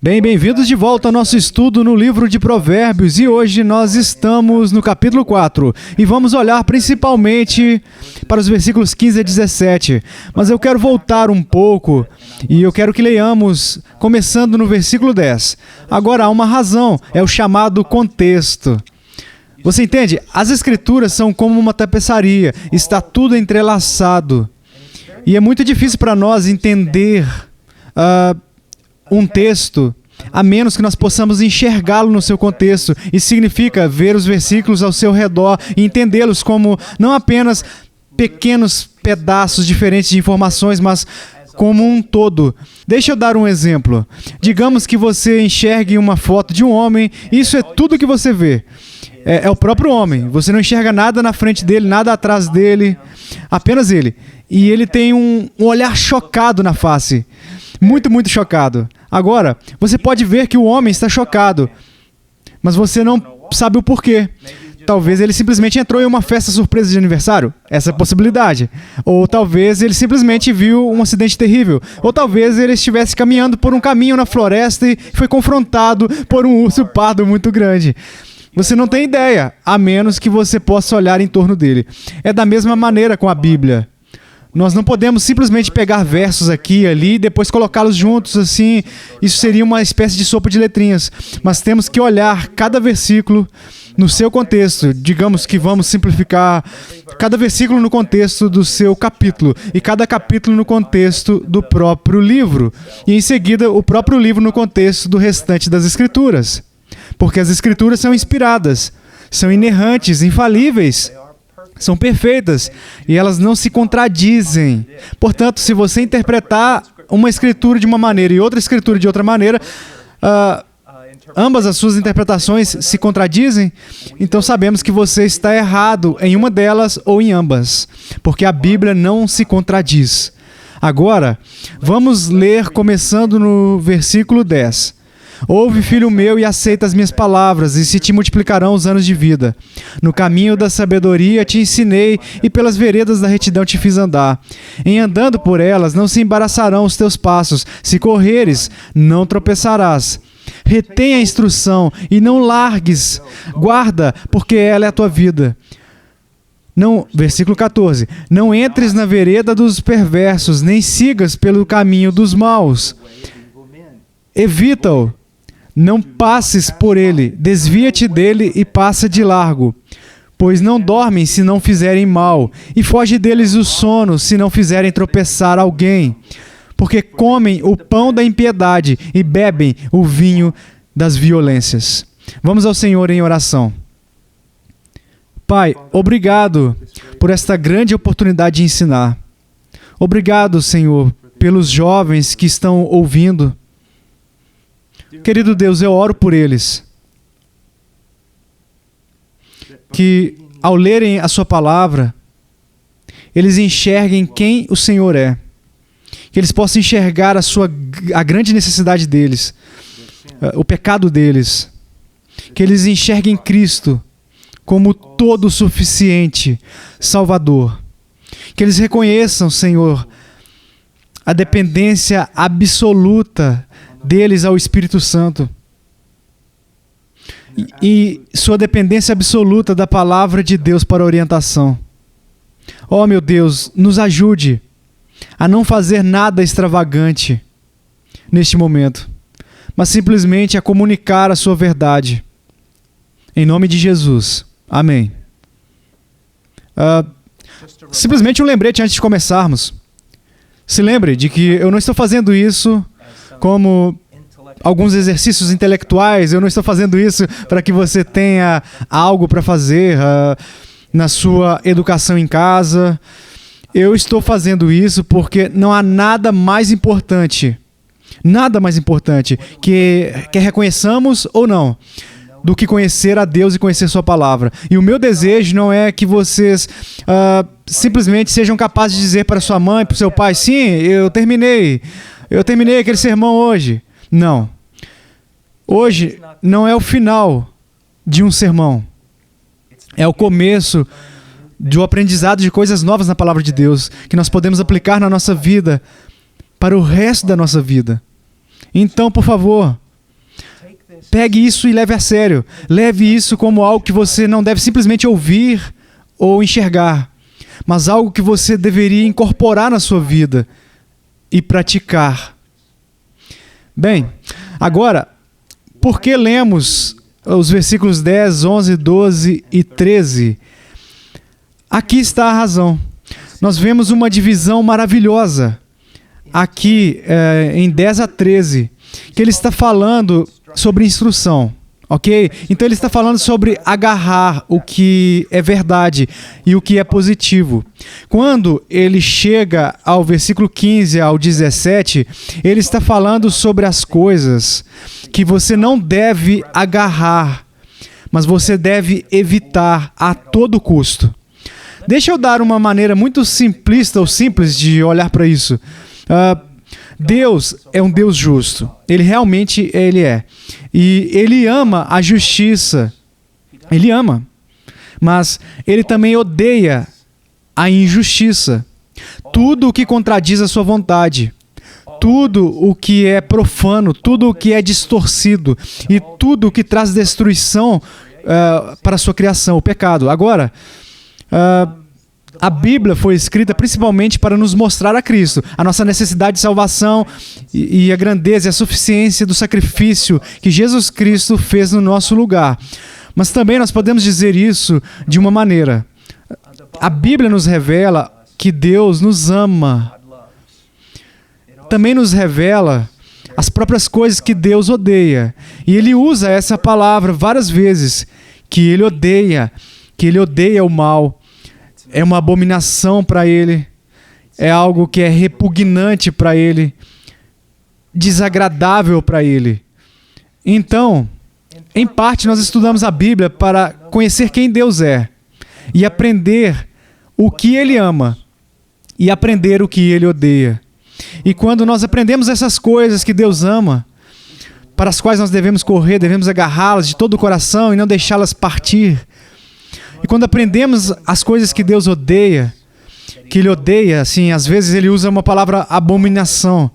Bem-vindos de volta ao nosso estudo no livro de Provérbios e hoje nós estamos no capítulo 4 e vamos olhar principalmente para os versículos 15 a 17. Mas eu quero voltar um pouco e eu quero que leiamos começando no versículo 10. Agora há uma razão, é o chamado contexto. Você entende? As escrituras são como uma tapeçaria, está tudo entrelaçado. E é muito difícil para nós entender um texto, a menos que nós possamos enxergá-lo no seu contexto. Isso significa ver os versículos ao seu redor e entendê-los como não apenas pequenos pedaços diferentes de informações, mas como um todo. Deixa eu dar um exemplo. Digamos que você enxergue uma foto de um homem, e isso é tudo que você vê. É o próprio homem. Você não enxerga nada na frente dele, nada atrás dele, apenas ele. E ele tem um olhar chocado na face. Muito, muito chocado. Agora, você pode ver que o homem está chocado, mas você não sabe o porquê. Talvez ele simplesmente entrou em uma festa surpresa de aniversário. Essa é a possibilidade. Ou talvez ele simplesmente viu um acidente terrível. Ou talvez ele estivesse caminhando por um caminho na floresta e foi confrontado por um urso pardo muito grande. Você não tem ideia, a menos que você possa olhar em torno dele. É da mesma maneira com a Bíblia. Nós não podemos simplesmente pegar versos aqui e ali e depois colocá-los juntos assim. Isso seria uma espécie de sopa de letrinhas. Mas temos que olhar cada versículo no seu contexto. Digamos que vamos simplificar cada versículo no contexto do seu capítulo e cada capítulo no contexto do próprio livro. E em seguida o próprio livro no contexto do restante das Escrituras. Porque as Escrituras são inspiradas, são inerrantes, infalíveis. São perfeitas e elas não se contradizem. Portanto, se você interpretar uma escritura de uma maneira e outra escritura de outra maneira, ambas as suas interpretações se contradizem, então sabemos que você está errado em uma delas ou em ambas, porque a Bíblia não se contradiz. Agora, vamos ler começando no versículo 10. Ouve, filho meu, e aceita as minhas palavras, e se te multiplicarão os anos de vida. No caminho da sabedoria te ensinei, e pelas veredas da retidão te fiz andar. Em andando por elas não se embaraçarão os teus passos, se correres, não tropeçarás. Retém a instrução, e não largues, guarda, porque ela é a tua vida. Não, versículo 14. Não entres na vereda dos perversos, nem sigas pelo caminho dos maus. Evita-o. Não passes por ele, desvia-te dele e passa de largo. Pois não dormem se não fizerem mal, e foge deles o sono se não fizerem tropeçar alguém. Porque comem o pão da impiedade e bebem o vinho das violências. Vamos ao Senhor em oração. Pai, obrigado por esta grande oportunidade de ensinar. Obrigado, Senhor, pelos jovens que estão ouvindo. Querido Deus, eu oro por eles, que ao lerem a sua palavra, eles enxerguem quem o Senhor é, que eles possam enxergar a grande necessidade deles, o pecado deles, que eles enxerguem Cristo como todo suficiente Salvador, que eles reconheçam, Senhor, a dependência absoluta deles ao Espírito Santo e sua dependência absoluta da palavra de Deus para orientação. Oh, meu Deus, nos ajude a não fazer nada extravagante neste momento, mas simplesmente a comunicar a sua verdade. Em nome de Jesus. Amém. Simplesmente um lembrete antes de começarmos. Se lembre de que eu não estou fazendo isso como alguns exercícios intelectuais, eu não estou fazendo isso para que você tenha algo para fazer na sua educação em casa. Eu estou fazendo isso porque não há nada mais importante que reconheçamos ou não, do que conhecer a Deus e conhecer sua palavra. E o meu desejo não é que vocês simplesmente sejam capazes de dizer para sua mãe, para o seu pai, sim, eu terminei aquele sermão hoje. Não. Hoje não é o final de um sermão. É o começo do aprendizado de coisas novas na palavra de Deus, que nós podemos aplicar na nossa vida para o resto da nossa vida. Então, por favor, pegue isso e leve a sério. Leve isso como algo que você não deve simplesmente ouvir ou enxergar, mas algo que você deveria incorporar na sua vida e praticar. Bem, agora, por que lemos os versículos 10, 11, 12 e 13? Aqui está a razão. Nós vemos uma divisão maravilhosa aqui em 10 a 13, que ele está falando sobre instrução, ok? Então ele está falando sobre agarrar o que é verdade e o que é positivo. Quando ele chega ao versículo 15 ao 17, ele está falando sobre as coisas que você não deve agarrar, mas você deve evitar a todo custo. Deixa eu dar uma maneira muito simplista ou simples de olhar para isso. Deus é um Deus justo. Ele realmente é. E Ele ama a justiça. Ele ama. Mas Ele também odeia a injustiça. Tudo o que contradiz a sua vontade. Tudo o que é profano. Tudo o que é distorcido. E tudo o que traz destruição para a sua criação, o pecado. Agora, a Bíblia foi escrita principalmente para nos mostrar a Cristo, a nossa necessidade de salvação e a grandeza e a suficiência do sacrifício que Jesus Cristo fez no nosso lugar. Mas também nós podemos dizer isso de uma maneira. A Bíblia nos revela que Deus nos ama. Também nos revela as próprias coisas que Deus odeia. E Ele usa essa palavra várias vezes, que Ele odeia o mal. É uma abominação para Ele, é algo que é repugnante para Ele, desagradável para Ele. Então, em parte, nós estudamos a Bíblia para conhecer quem Deus é e aprender o que Ele ama e aprender o que Ele odeia. E quando nós aprendemos essas coisas que Deus ama, para as quais nós devemos correr, devemos agarrá-las de todo o coração e não deixá-las partir. E quando aprendemos as coisas que Deus odeia, que Ele odeia, assim, às vezes Ele usa uma palavra abominação.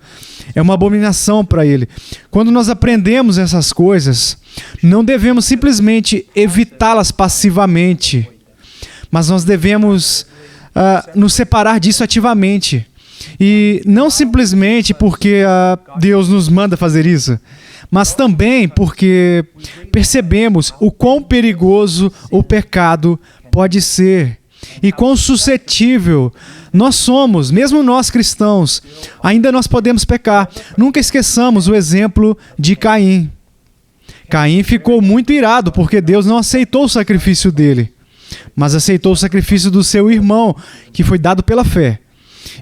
É uma abominação para Ele. Quando nós aprendemos essas coisas, não devemos simplesmente evitá-las passivamente, mas nós devemos nos separar disso ativamente. E não simplesmente porque Deus nos manda fazer isso, mas também porque percebemos o quão perigoso o pecado pode ser e quão suscetível nós somos, mesmo nós cristãos, ainda nós podemos pecar. Nunca esqueçamos o exemplo de Caim. Caim ficou muito irado porque Deus não aceitou o sacrifício dele, mas aceitou o sacrifício do seu irmão, que foi dado pela fé.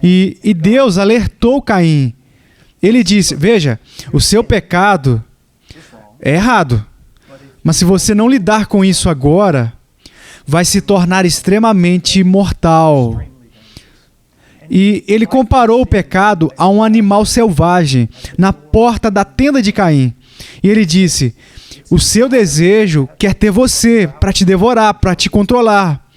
E Deus alertou Caim. Ele disse, veja, o seu pecado é errado, mas se você não lidar com isso agora, vai se tornar extremamente mortal. E ele comparou o pecado a um animal selvagem na porta da tenda de Caim. E ele disse, o seu desejo quer ter você para te devorar, para te controlar.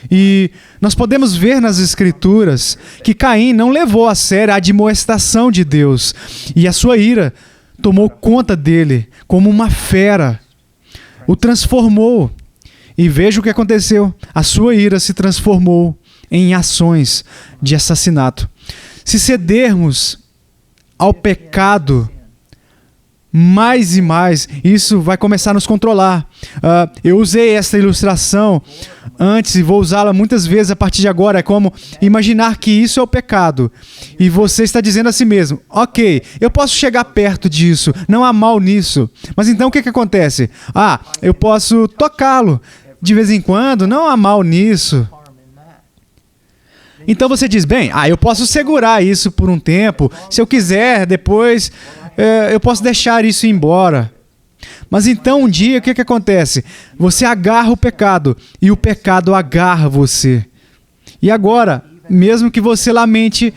E nós podemos ver nas Escrituras que Caim não levou a sério a admoestação de Deus, e a sua ira tomou conta dele como uma fera, o transformou. E veja o que aconteceu, a sua ira se transformou em ações de assassinato. Se cedermos ao pecado mais e mais, isso vai começar a nos controlar. Eu usei essa ilustração antes e vou usá-la muitas vezes a partir de agora. É como imaginar que isso é o pecado e você está dizendo a si mesmo, ok, eu posso chegar perto disso, não há mal nisso, mas então o que acontece? Eu posso tocá-lo de vez em quando, não há mal nisso. Então você diz, bem, eu posso segurar isso por um tempo, se eu quiser, depois eu posso deixar isso ir embora. Mas então um dia o que acontece? Você agarra o pecado e o pecado agarra você. E agora, mesmo que você lamente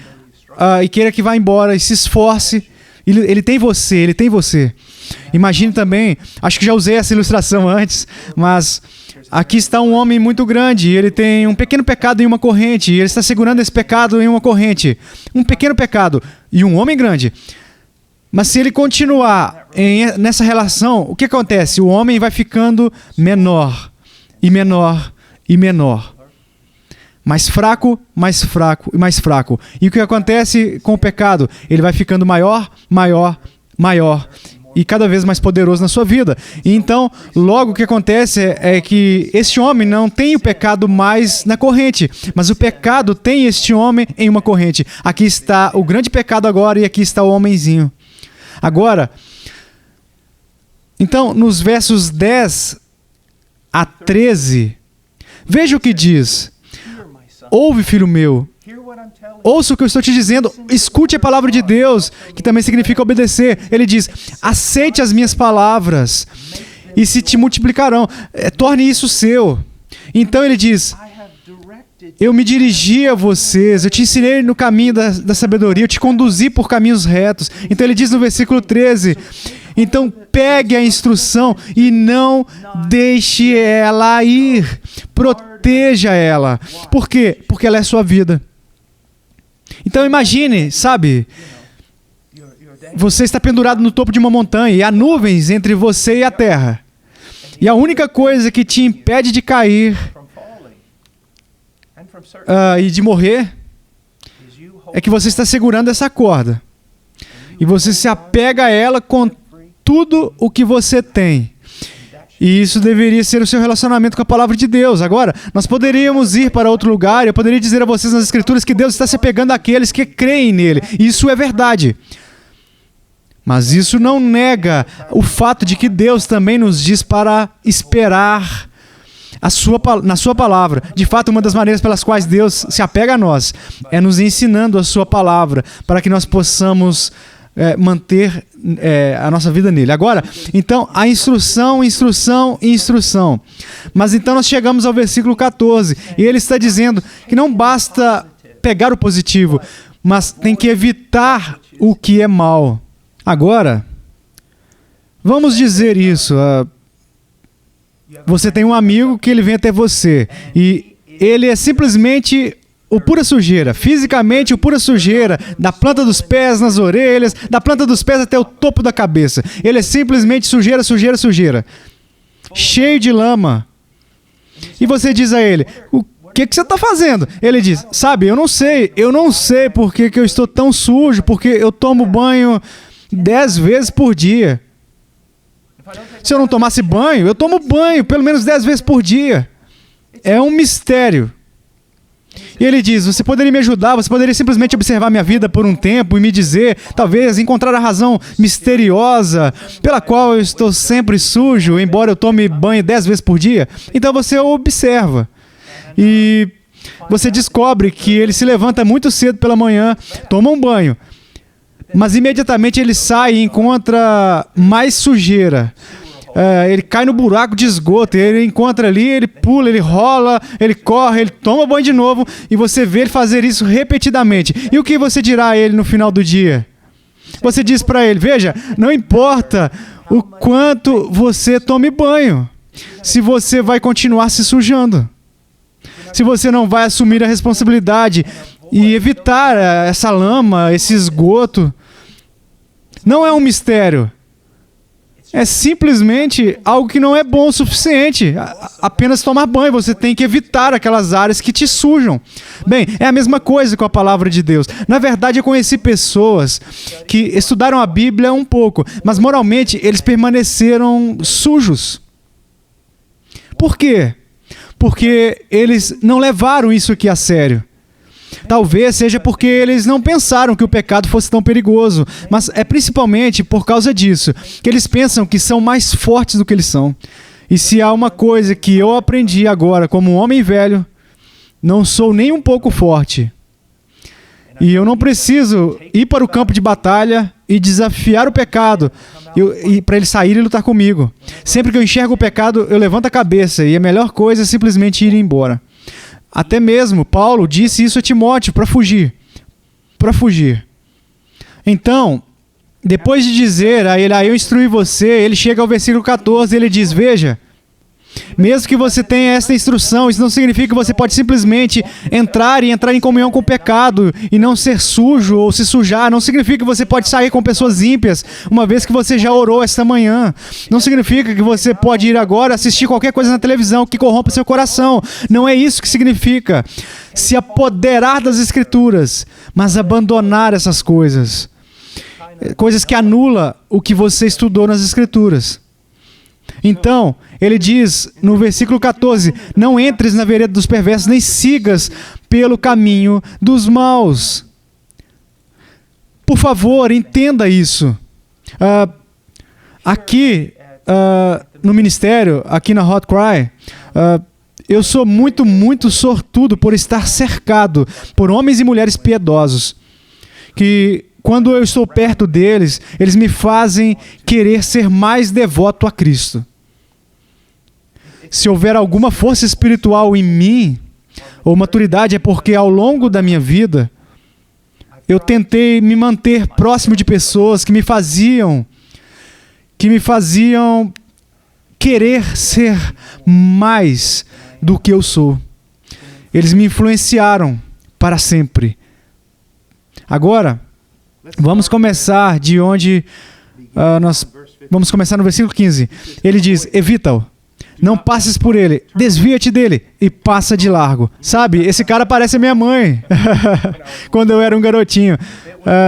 e queira que vá embora e se esforce, ele tem você. Imagine também, acho que já usei essa ilustração antes, mas aqui está um homem muito grande e ele tem um pequeno pecado em uma corrente e ele está segurando esse pecado em uma corrente. Um pequeno pecado e um homem grande. Mas se ele continuar nessa relação, o que acontece? O homem vai ficando menor, e menor, e menor. Mais fraco, mais fraco e mais fraco. E o que acontece com o pecado? Ele vai ficando maior, maior, maior e cada vez mais poderoso na sua vida. E então, logo o que acontece é que este homem não tem o pecado mais na corrente, mas o pecado tem este homem em uma corrente. Aqui está o grande pecado agora e aqui está o homenzinho. Agora, então, nos versos 10 a 13, veja o que diz. Ouve, filho meu, ouça o que eu estou te dizendo, escute a palavra de Deus, que também significa obedecer. Ele diz, aceite as minhas palavras e se te multiplicarão, torne isso seu. Então ele diz, eu me dirigi a vocês, eu te ensinei no caminho da sabedoria, eu te conduzi por caminhos retos. Então ele diz no versículo 13, então pegue a instrução e não deixe ela ir, proteja ela. Por quê? Porque ela é sua vida. Então imagine, sabe, você está pendurado no topo de uma montanha e há nuvens entre você e a terra. E a única coisa que te impede de cair e de morrer é que você está segurando essa corda. E você se apega a ela com tudo o que você tem. E isso deveria ser o seu relacionamento com a palavra de Deus. Agora, nós poderíamos ir para outro lugar e eu poderia dizer a vocês nas Escrituras que Deus está se apegando àqueles que creem nele. Isso é verdade. Mas isso não nega o fato de que Deus também nos diz para esperar na sua palavra. De fato, uma das maneiras pelas quais Deus se apega a nós é nos ensinando a sua palavra para que nós possamos manter a nossa vida nele. Agora, então, a instrução. Mas então nós chegamos ao versículo 14 e ele está dizendo que não basta pegar o positivo, mas tem que evitar o que é mal. Agora, vamos dizer isso. Você tem um amigo que ele vem até você e ele é simplesmente o pura sujeira, fisicamente o pura sujeira, da planta dos pés nas orelhas, da planta dos pés até o topo da cabeça. Ele é simplesmente sujeira, sujeira, sujeira, cheio de lama. E você diz a ele, o que você está fazendo? Ele diz, sabe, eu não sei por que eu estou tão sujo, porque eu tomo banho 10 vezes por dia. Se eu não tomasse banho, eu tomo banho pelo menos 10 vezes por dia. É um mistério. E ele diz, você poderia me ajudar, você poderia simplesmente observar minha vida por um tempo e me dizer, talvez, encontrar a razão misteriosa pela qual eu estou sempre sujo, embora eu tome banho 10 vezes por dia? Então você observa. E você descobre que ele se levanta muito cedo pela manhã, toma um banho, mas imediatamente ele sai e encontra mais sujeira. Ele cai no buraco de esgoto, ele encontra ali, ele pula, ele rola, ele corre, ele toma banho de novo e você vê ele fazer isso repetidamente. E o que você dirá a ele no final do dia? Você diz para ele, veja, não importa o quanto você tome banho, se você vai continuar se sujando. Se você não vai assumir a responsabilidade e evitar essa lama, esse esgoto, não é um mistério. É simplesmente algo que não é bom o suficiente. Apenas tomar banho, você tem que evitar aquelas áreas que te sujam. Bem, é a mesma coisa com a palavra de Deus. Na verdade, eu conheci pessoas que estudaram a Bíblia um pouco, mas moralmente eles permaneceram sujos. Por quê? Porque eles não levaram isso aqui a sério. Talvez seja porque eles não pensaram que o pecado fosse tão perigoso, mas é principalmente por causa disso, que eles pensam que são mais fortes do que eles são. E se há uma coisa que eu aprendi agora como um homem velho, não sou nem um pouco forte. E eu não preciso ir para o campo de batalha e desafiar o pecado para ele sair e lutar comigo. Sempre que eu enxergo o pecado, eu levanto a cabeça e a melhor coisa é simplesmente ir embora. Até mesmo Paulo disse isso a Timóteo para fugir. Para fugir. Então, depois de dizer a ele, eu instruí você, ele chega ao versículo 14 e ele diz, veja, Mesmo que você tenha essa instrução, isso não significa que você pode simplesmente entrar em comunhão com o pecado e não ser sujo ou se sujar. Não significa que você pode sair com pessoas ímpias, uma vez que você já orou esta manhã. Não significa que você pode ir agora assistir qualquer coisa na televisão que corrompa seu coração. Não é isso que significa se apoderar das Escrituras, mas abandonar essas coisas. Coisas que anulam o que você estudou nas Escrituras. Então, ele diz no versículo 14, não entres na vereda dos perversos, nem sigas pelo caminho dos maus. Por favor, entenda isso. Aqui, no ministério, aqui na Hot Cry, eu sou muito, muito sortudo por estar cercado por homens e mulheres piedosos, que quando eu estou perto deles, eles me fazem querer ser mais devoto a Cristo. Se houver alguma força espiritual em mim, ou maturidade, é porque ao longo da minha vida, eu tentei me manter próximo de pessoas que me faziam querer ser mais do que eu sou. Eles me influenciaram para sempre. Agora, vamos começar de onde vamos começar no versículo 15. Ele diz, evita-o. Não passes por ele, desvia-te dele e passa de largo. Sabe, esse cara parece a minha mãe, quando eu era um garotinho.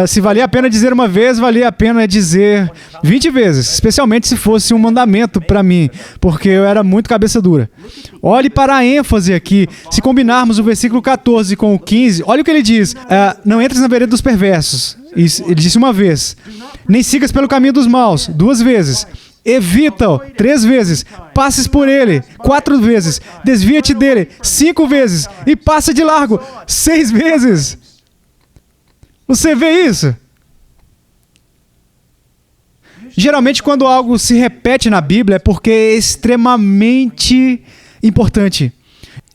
Se valia a pena dizer uma vez, valia a pena dizer 20 vezes, especialmente se fosse um mandamento para mim, porque eu era muito cabeça dura. Olhe para a ênfase aqui. Se combinarmos o versículo 14 com o 15, olha o que ele diz. Não entres na vereda dos perversos. Ele disse uma vez. Nem sigas pelo caminho dos maus, 2 vezes. Evita-o 3 vezes, passes por ele 4 vezes, desvia-te dele 5 vezes e passa de largo 6 vezes. Você vê isso? Geralmente quando algo se repete na Bíblia é porque é extremamente importante.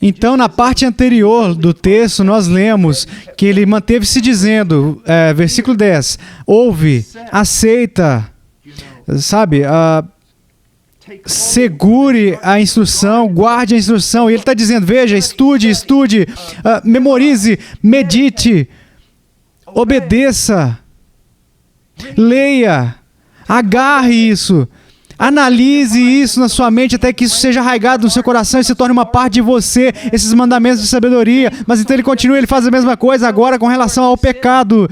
Então, na parte anterior do texto, nós lemos que ele manteve-se dizendo, versículo 10, ouve, aceita, sabe, segure a instrução, guarde a instrução. E ele está dizendo, veja, estude, memorize, medite, obedeça, leia, agarre isso, analise isso na sua mente até que isso seja arraigado no seu coração e se torne uma parte de você, esses mandamentos de sabedoria. Mas então ele continua, ele faz a mesma coisa agora com relação ao pecado.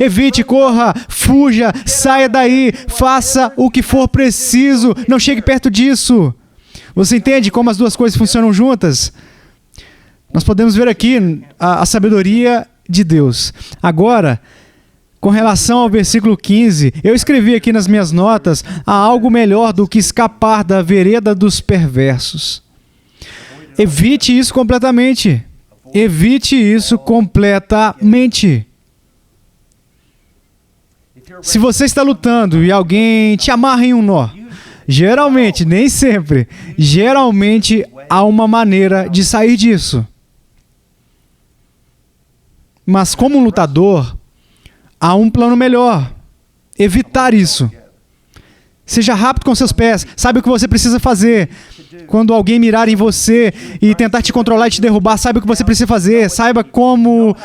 Evite, corra, fuja, saia daí, faça o que for preciso, não chegue perto disso. Você entende como as duas coisas funcionam juntas? Nós podemos ver aqui a sabedoria de Deus. Agora, com relação ao versículo 15, eu escrevi aqui nas minhas notas, há algo melhor do que escapar da vereda dos perversos. Evite isso completamente. Evite isso completamente. Se você está lutando e alguém te amarra em um nó, geralmente, nem sempre, geralmente há uma maneira de sair disso. Mas como um lutador, há um plano melhor. Evitar isso. Seja rápido com seus pés. Saiba o que você precisa fazer. Quando alguém mirar em você e tentar te controlar e te derrubar, saiba o que você precisa fazer. Saiba como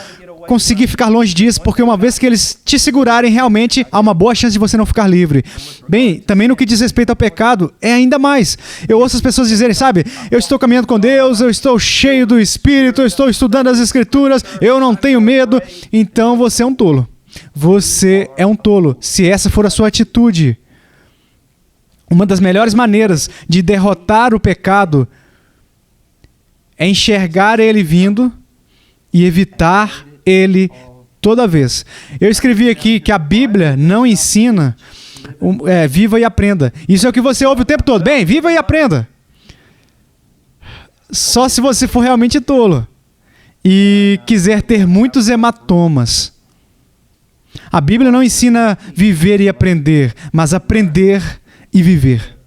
conseguir ficar longe disso, porque uma vez que eles te segurarem, realmente há uma boa chance de você não ficar livre. Bem, também no que diz respeito ao pecado, é ainda mais. Eu ouço as pessoas dizerem, sabe, eu estou caminhando com Deus, eu estou cheio do Espírito, eu estou estudando as Escrituras, eu não tenho medo. Então você é um tolo. Você é um tolo, se essa for a sua atitude. Uma das melhores maneiras de derrotar o pecado é enxergar ele vindo e evitar ele toda vez. Eu escrevi aqui que a Bíblia não ensina viva e aprenda. Isso é o que você ouve o tempo todo. Bem, viva e aprenda. Só se você for realmente tolo e quiser ter muitos hematomas. A Bíblia não ensina viver e aprender, mas aprender e viver.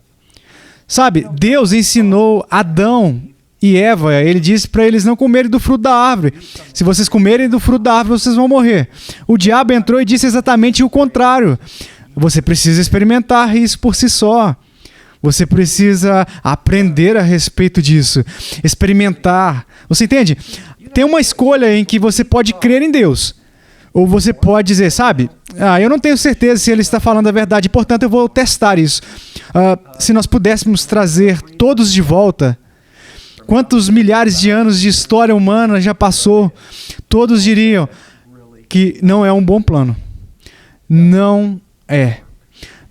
Sabe, Deus ensinou Adão e Eva, ele disse para eles não comerem do fruto da árvore. Se vocês comerem do fruto da árvore, vocês vão morrer. O diabo entrou e disse exatamente o contrário. Você precisa experimentar isso por si só. Você precisa aprender a respeito disso, experimentar. Você entende? Tem uma escolha em que você pode crer em Deus. Ou você pode dizer, sabe, eu não tenho certeza se ele está falando a verdade, portanto eu vou testar isso. Se nós pudéssemos trazer todos de volta, quantos milhares de anos de história humana já passou, todos diriam que não é um bom plano. Não é.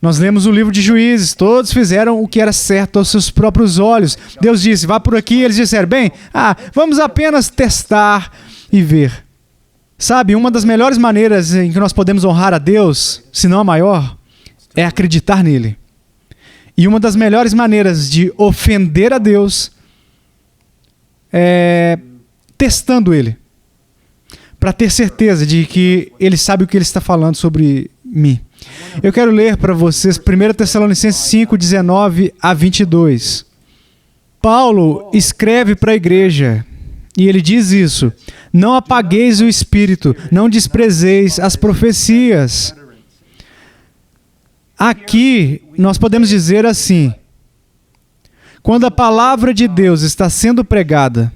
Nós lemos o livro de Juízes, todos fizeram o que era certo aos seus próprios olhos. Deus disse, vá por aqui, eles disseram, bem, vamos apenas testar e ver. Sabe, uma das melhores maneiras em que nós podemos honrar a Deus, se não a maior, é acreditar nele. E uma das melhores maneiras de ofender a Deus é testando ele, para ter certeza de que ele sabe o que ele está falando sobre mim. Eu quero ler para vocês 1 Tessalonicenses 5, 19 a 22. Paulo escreve para a igreja e ele diz isso: não apagueis o espírito, não desprezeis as profecias. Aqui nós podemos dizer assim: quando a palavra de Deus está sendo pregada,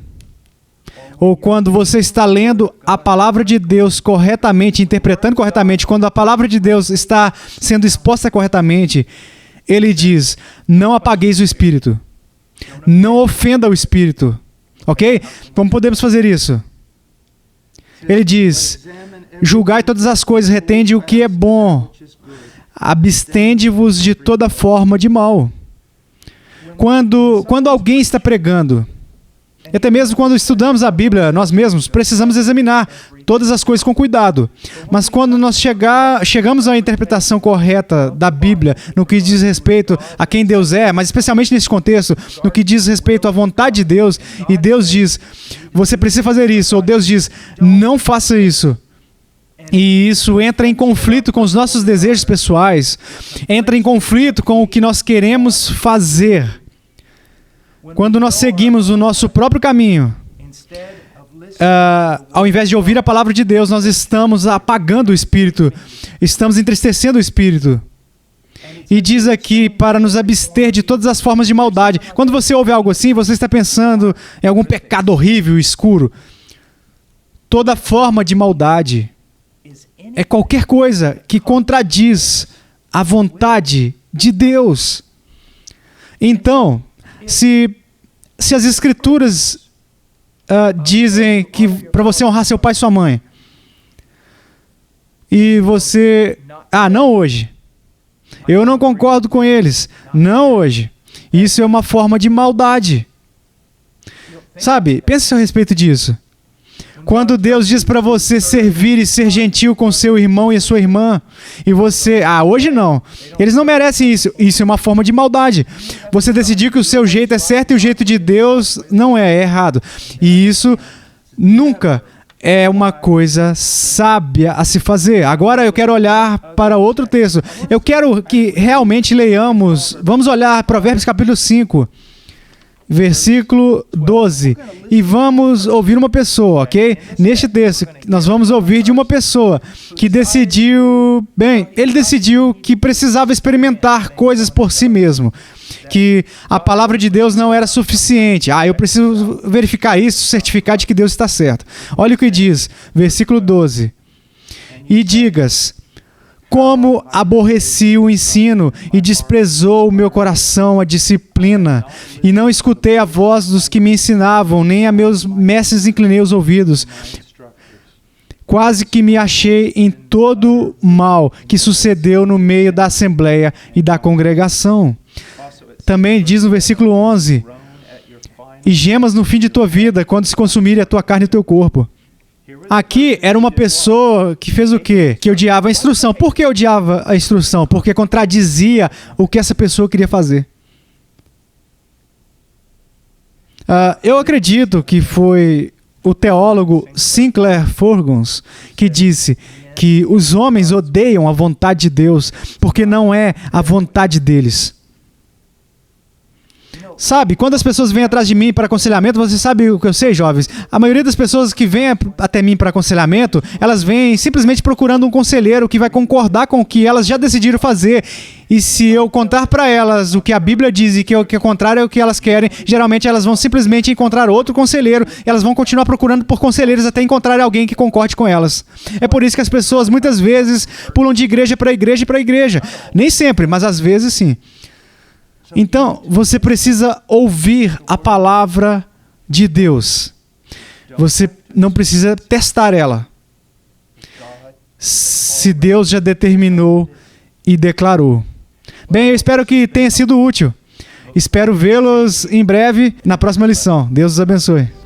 ou quando você está lendo a palavra de Deus corretamente, interpretando corretamente, quando a palavra de Deus está sendo exposta corretamente, ele diz, não apagueis o espírito, não ofenda o espírito, ok? Como podemos fazer isso? Ele diz, julgai todas as coisas, retende o que é bom, abstende-vos de toda forma de mal. Quando alguém está pregando, e até mesmo quando estudamos a Bíblia, nós mesmos precisamos examinar todas as coisas com cuidado. Mas quando nós chegamos à interpretação correta da Bíblia, no que diz respeito a quem Deus é, mas especialmente nesse contexto, no que diz respeito à vontade de Deus, e Deus diz, você precisa fazer isso, ou Deus diz, não faça isso. E isso entra em conflito com os nossos desejos pessoais, entra em conflito com o que nós queremos fazer. Quando nós seguimos o nosso próprio caminho, ao invés de ouvir a palavra de Deus, nós estamos apagando o Espírito, estamos entristecendo o Espírito. E diz aqui, para nos abster de todas as formas de maldade. Quando você ouve algo assim, você está pensando em algum pecado horrível, escuro. Toda forma de maldade é qualquer coisa que contradiz a vontade de Deus. Então, se as Escrituras dizem que para você honrar seu pai e sua mãe, e você... não hoje. Eu não concordo com eles. Não hoje. Isso é uma forma de maldade. Sabe, pense a respeito disso. Quando Deus diz para você servir e ser gentil com seu irmão e a sua irmã, e você, hoje não, eles não merecem isso, isso é uma forma de maldade. Você decidiu que o seu jeito é certo e o jeito de Deus não é errado. E isso nunca é uma coisa sábia a se fazer. Agora eu quero olhar para outro texto. Eu quero que realmente leiamos, vamos olhar Provérbios capítulo 5. Versículo 12, e vamos ouvir uma pessoa, ok? Neste texto, nós vamos ouvir de uma pessoa que decidiu, ele decidiu que precisava experimentar coisas por si mesmo, que a palavra de Deus não era suficiente. Eu preciso verificar isso, certificar de que Deus está certo. Olha o que diz, versículo 12, e digas, como aborreci o ensino e desprezou o meu coração a disciplina, e não escutei a voz dos que me ensinavam, nem a meus mestres inclinei os ouvidos. Quase que me achei em todo mal que sucedeu no meio da assembleia e da congregação. Também diz no versículo 11, e gemas no fim de tua vida, quando se consumirem a tua carne e o teu corpo. Aqui era uma pessoa que fez o quê? Que odiava a instrução. Por que odiava a instrução? Porque contradizia o que essa pessoa queria fazer. Eu acredito que foi o teólogo Sinclair Ferguson que disse que os homens odeiam a vontade de Deus porque não é a vontade deles. Sabe, quando as pessoas vêm atrás de mim para aconselhamento, você sabe o que eu sei, jovens? A maioria das pessoas que vêm até mim para aconselhamento, elas vêm simplesmente procurando um conselheiro que vai concordar com o que elas já decidiram fazer. E se eu contar para elas o que a Bíblia diz e que é contrário ao que elas querem, geralmente elas vão simplesmente encontrar outro conselheiro, e elas vão continuar procurando por conselheiros até encontrar alguém que concorde com elas. É por isso que as pessoas muitas vezes pulam de igreja para igreja para igreja. Nem sempre, mas às vezes sim. Então, você precisa ouvir a palavra de Deus. Você não precisa testar ela. Se Deus já determinou e declarou. Bem, eu espero que tenha sido útil. Espero vê-los em breve na próxima lição. Deus os abençoe.